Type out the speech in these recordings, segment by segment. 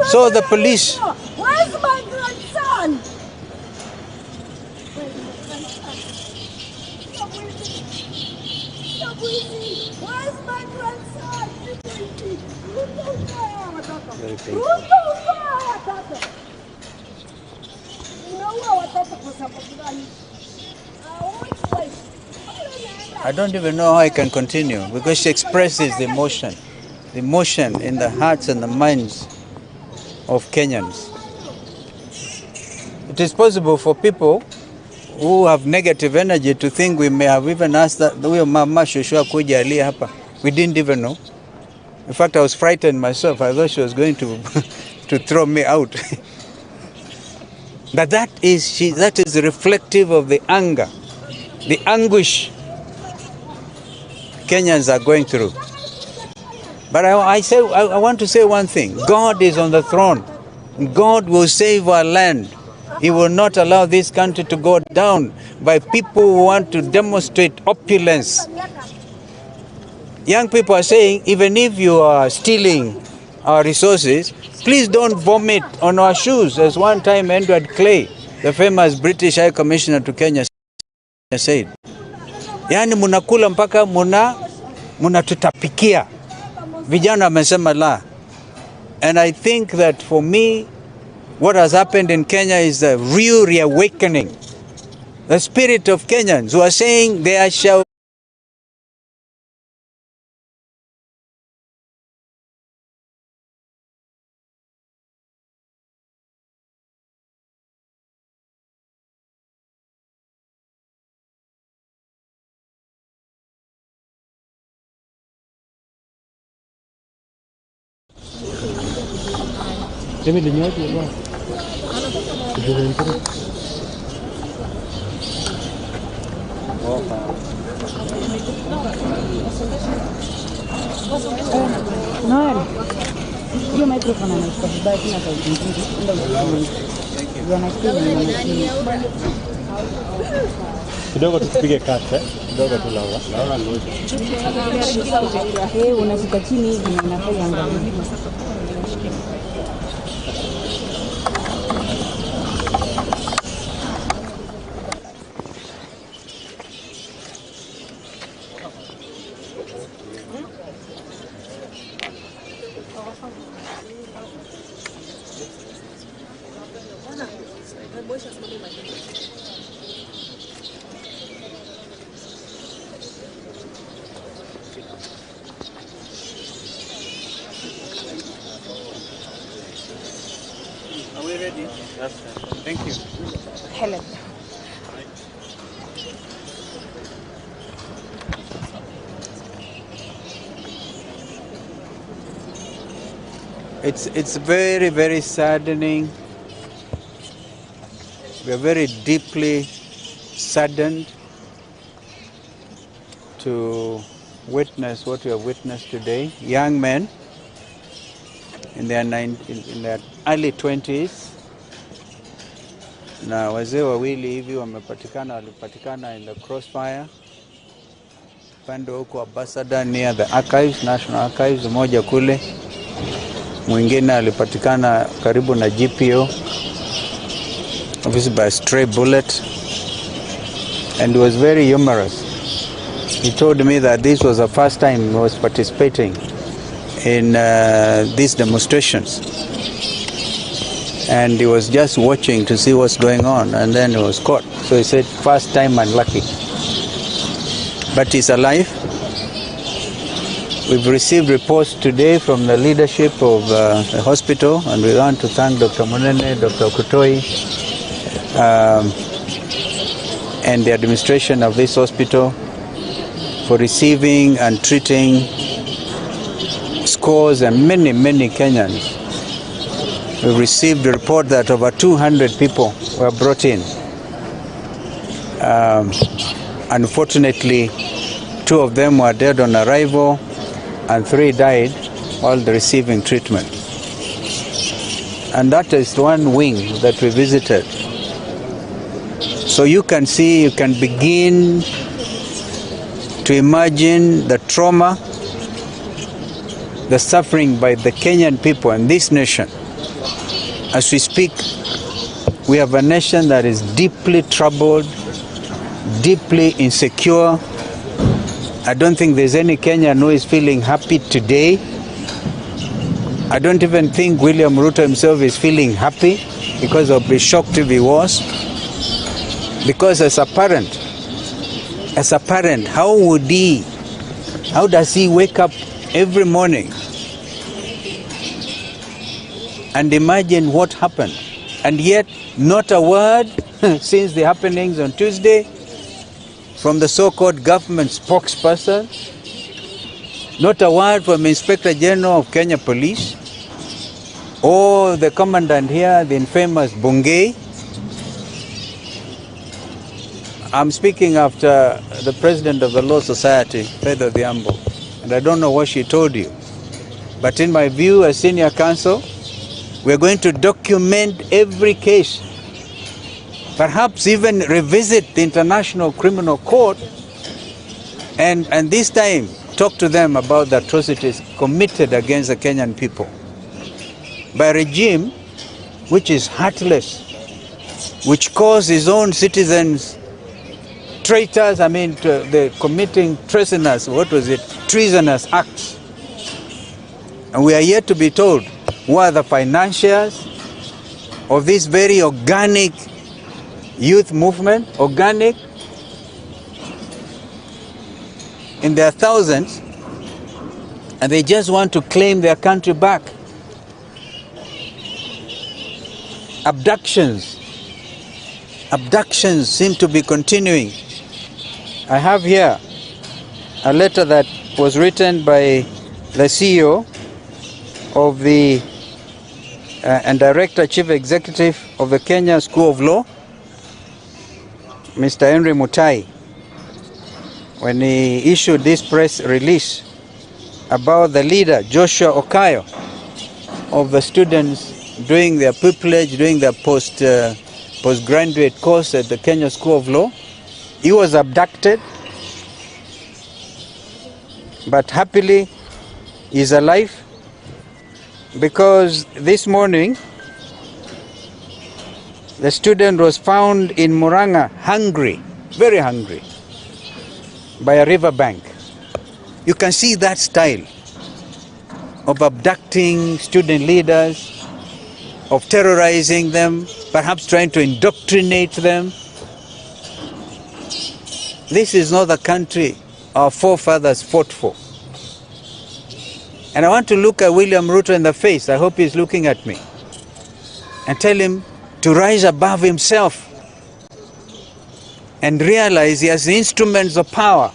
So the police... Where's my grandson? Where's my grandson? Very painful. I don't even know how I can continue because she expresses the emotion in the hearts and the minds of Kenyans. It is possible for people who have negative energy to think we may have even asked that Mama Shushu kuja alia hapa. We didn't even know. In fact, I was frightened myself. I thought she was going to to throw me out. But that is reflective of the anger, the anguish Kenyans are going through. But I want to say one thing. God is on the throne. God will save our land. He will not allow this country to go down by people who want to demonstrate opulence. Young people are saying, even if you are stealing our resources, please don't vomit on our shoes, as one time Edward Clay, the famous British High Commissioner to Kenya, said. Yani munakula mpaka munatutapikia. Vijana wamesema la. And I think that for me, what has happened in Kenya is a real reawakening. The spirit of Kenyans who are saying there shall Noel, hiyo microphone anachukua vibaya tena kwa kingine. Kidogo tupige kata, kidogo tu lawa. Unashuka chini hivi na unafanya angalia. Are we ready? Yes, sir. Thank you. Helen. It's very, very saddening. We are very deeply saddened to witness what we have witnessed today. Young men in their early 20s na wazee wawili hivi walipatikana in the crossfire pande huko Ambassador near the archives, National Archives, mmoja kule, mwingine alipatikana karibu na GPO, obviously by a stray bullet, and he was very humorous. He told me that this was the first time he was participating in these demonstrations, and he was just watching to see what's going on, and then he was caught. So he said, first time unlucky, but he's alive. We've received reports today from the leadership of the hospital, and we want to thank Dr. Munene, Dr. Kutoi, and the administration of this hospital for receiving and treating scores and many, many Kenyans. We received a report that over 200 people were brought in. Unfortunately, 2 of them were dead on arrival and 3 died while receiving treatment. And that is one wing that we visited. So you can see, you can begin to imagine the trauma the suffering by the Kenyan people and this nation. As we speak, we have a nation that is deeply troubled, deeply insecure. I don't think there's any Kenyan who is feeling happy today. I don't even think William Ruto himself is feeling happy because of the shock if he was. Because as a parent, how does he wake up every morning and imagine what happened? And yet, not a word since the happenings on Tuesday from the so-called government spokesperson, not a word from Inspector General of Kenya Police, or the commandant here, the infamous Bungei. I'm speaking after the president of the Law Society, Faith Odhiambo, and I don't know what she told you. But in my view, as senior counsel, we're going to document every case, perhaps even revisit the International Criminal Court, and this time talk to them about the atrocities committed against the Kenyan people by a regime which is heartless, which calls its own citizens traitors, they're committing treasonous acts. And we are yet to be told who are the financiers of this very organic youth movement, organic in their thousands, and they just want to claim their country back. Abductions seem to be continuing. I have here a letter that was written by the CEO of the and Director Chief Executive of the Kenya School of Law, Mr. Henry Mutai, when he issued this press release about the leader, Joshua Okayo, of the students doing their pupillage, doing their postgraduate course at the Kenya School of Law. He was abducted, but happily he's alive, because this morning the student was found in Murang'a hungry, very hungry, by a river bank. You can see that style of abducting student leaders, of terrorizing them, perhaps trying to indoctrinate them. This is not the country our forefathers fought for. And I want to look at William Ruto in the face, I hope he's looking at me, and tell him to rise above himself and realize he has the instruments of power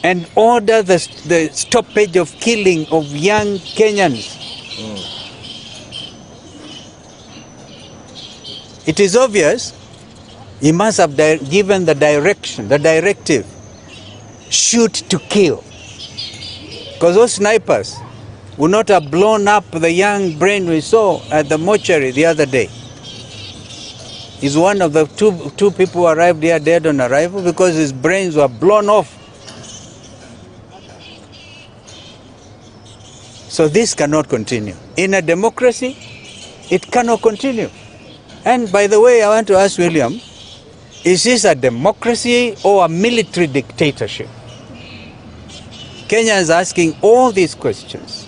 and order the stoppage of killing of young Kenyans. It is obvious he must have given the directive, shoot to kill. Because those snipers would not have blown up the young brain we saw at the mortuary the other day. He's one of the two people who arrived here dead on arrival because his brains were blown off. So this cannot continue. In a democracy, it cannot continue. And by the way, I want to ask William, is this a democracy or a military dictatorship? Kenya is asking all these questions.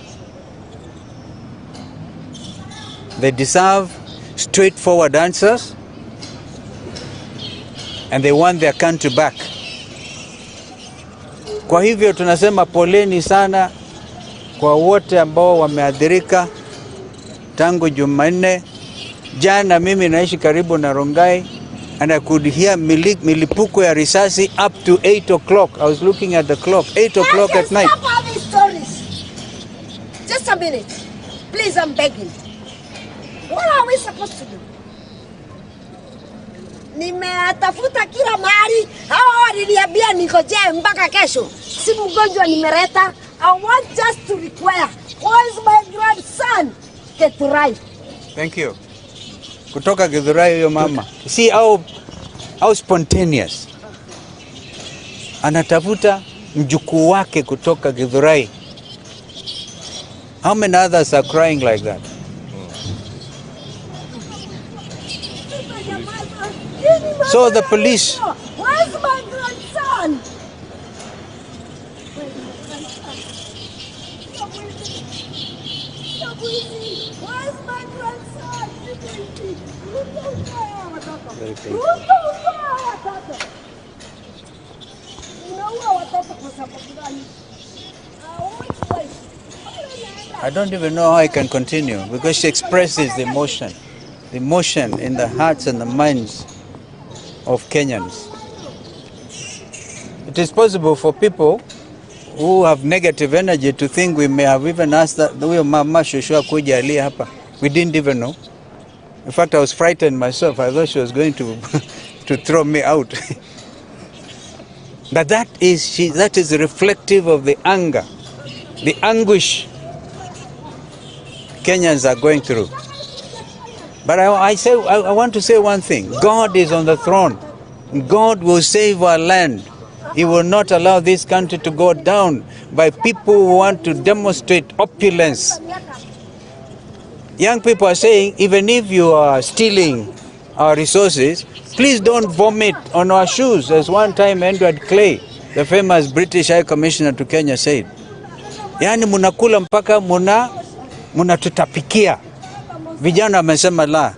They deserve straightforward answers, and they want their country back. Kwa hivyo tunasema poleni sana kwa wote ambao wameathirika tangu Jumanne. Jana mimi naishi karibu na Rongai, and I could hear milipuko ya risasi up to 8 o'clock. I was looking at the clock, 8 o'clock at night. Stop all these stories. Just a minute. Please, I'm begging. What are we supposed to do? Nimetafuta kila mahali. Hawa waliniambia ningojee mpaka kesho. Si mgonjwa nimeleta. I want just to require. Where is my grandson? Get right. Thank you. Kutoka Githurai huyo mama. See how spontaneous. Anatafuta mjukuu wake kutoka Githurai. How many others are crying like that? So the police. Where's my grandson? Where's my grandson? Ruto utoa watoto. Unaua watoto kwa sababu gani? I don't even know how I can continue because she expresses the emotion in the hearts and the minds of Kenyans. It is possible for people who have negative energy to think we may have even asked that huyo mama Shoshoa kuja alia hapa. We didn't even know. In fact, I was frightened myself. I thought she was going to to throw me out. But that is reflective of the anger, the anguish Kenyans are going through. But I want to say one thing. God is on the throne. God will save our land. He will not allow this country to go down by people who want to demonstrate opulence. Young people are saying, even if you are stealing our resources, please don't vomit on our shoes, as one time Edward Clay, the famous British High Commissioner to Kenya, said. Yani munakula mpaka munatutapikia. Vijana wamesema la.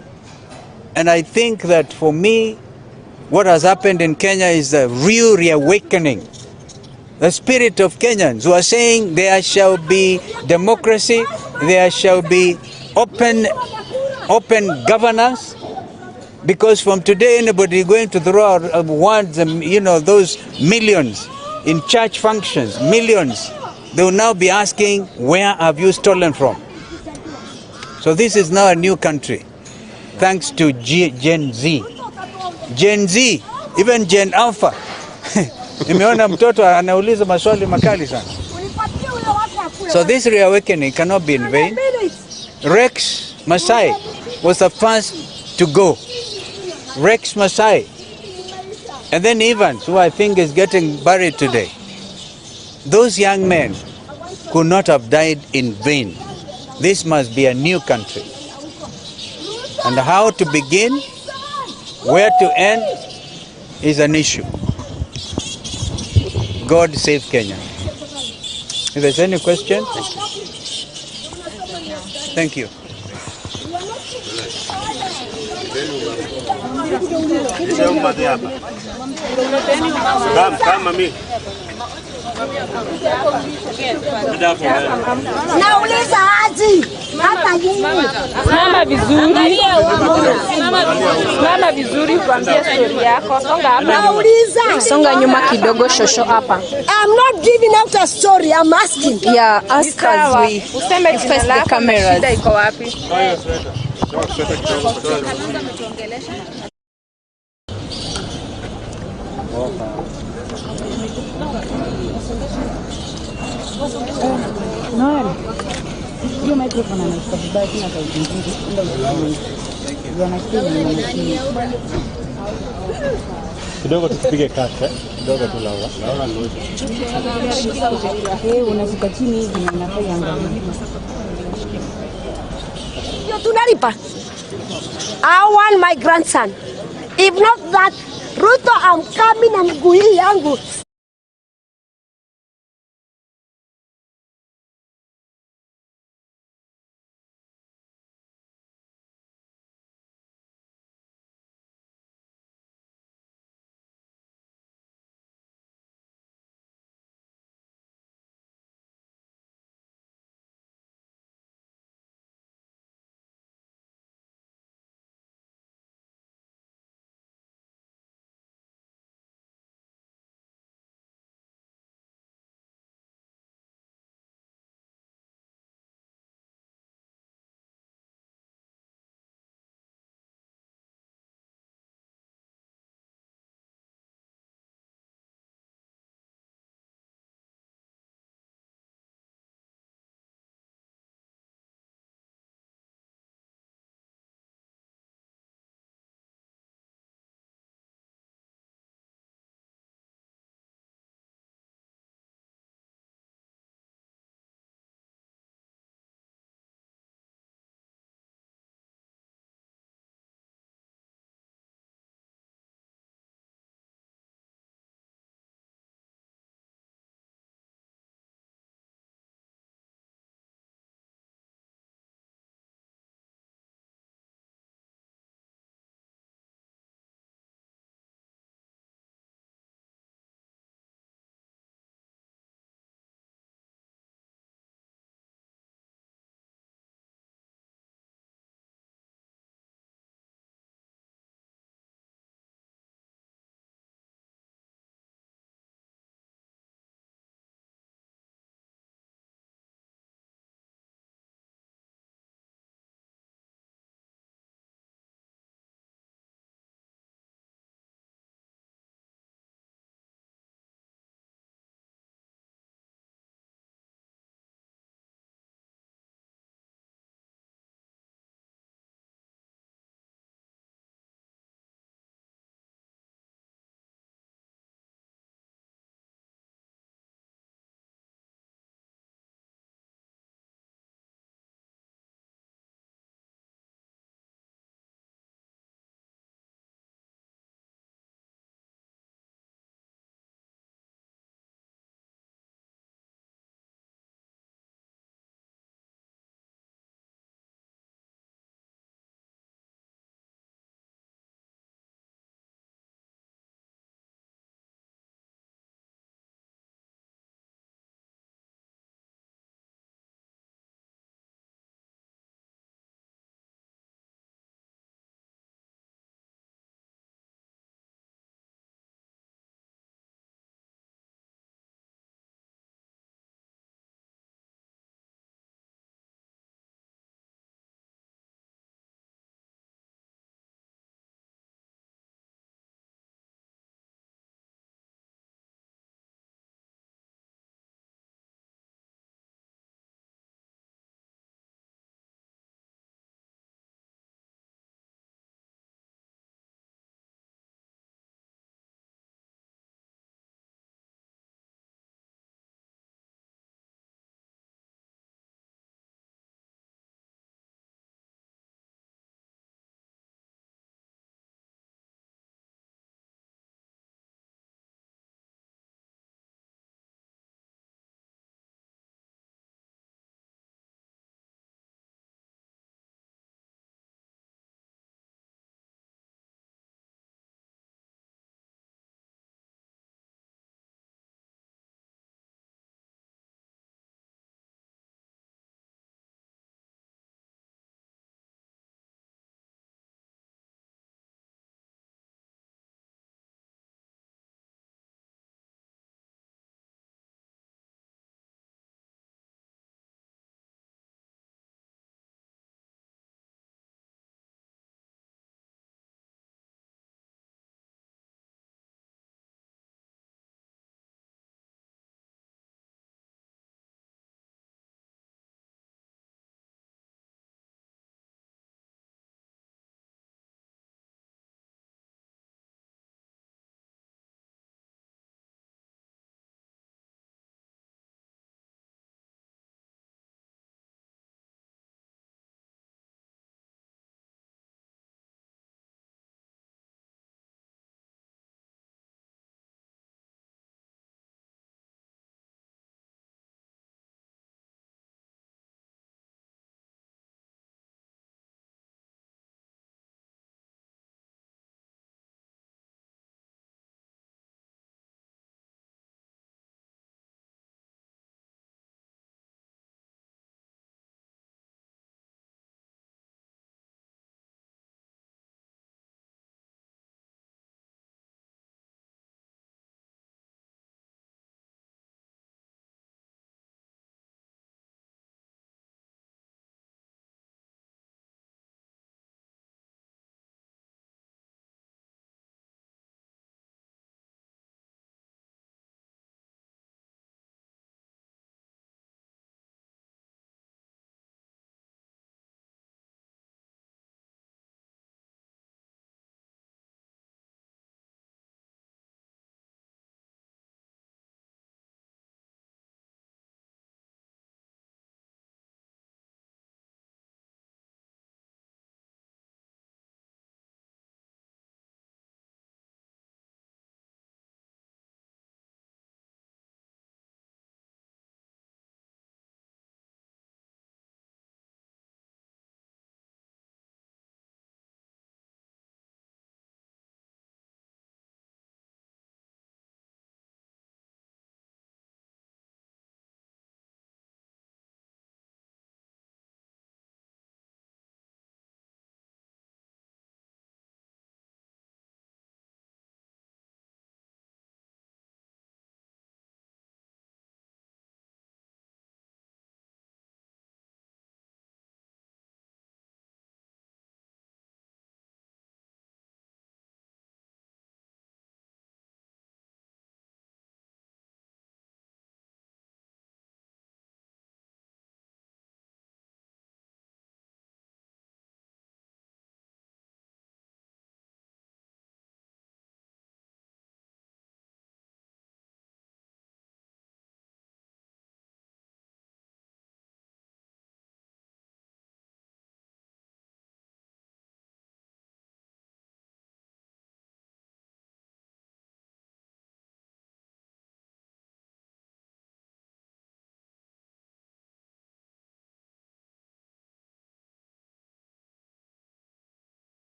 And I think that for me, what has happened in Kenya is a real reawakening. The spirit of Kenyans who are saying there shall be democracy, there shall be open governance, because from today anybody going to throw out words, those millions in church functions, millions, they will now be asking, where have you stolen from? So this is now a new country, thanks to Gen Z. Gen Z, even Gen Alpha. Nimeona mtoto anauliza maswali makali sana. So this reawakening cannot be in vain. Rex Masai was the first to go. Rex Masai. And then Evans, who I think is getting buried today. Those young men could not have died in vain. This must be a new country. And how to begin, where to end, is an issue. God save Kenya. If there's any question, thank you. Nauliza aji hata yini. Mama vizuri kuambia story yako. Songa hapa. Nauliza. Songa nyuma kidogo Shosho hapa. I'm not giving out a story, I'm asking. Yeah, ask us we. Useme face the cameras. Shida iko wapi? Noel, hiyo microphone anaishika vibaya tena kwa ujingi. Kidogo tupige kata, kidogo tu lawa. Unashuka chini hivi na unafanya angalia. Yo tunalipa. I want my grandson. If not that, Ruto, I'm coming na mguu hii yangu.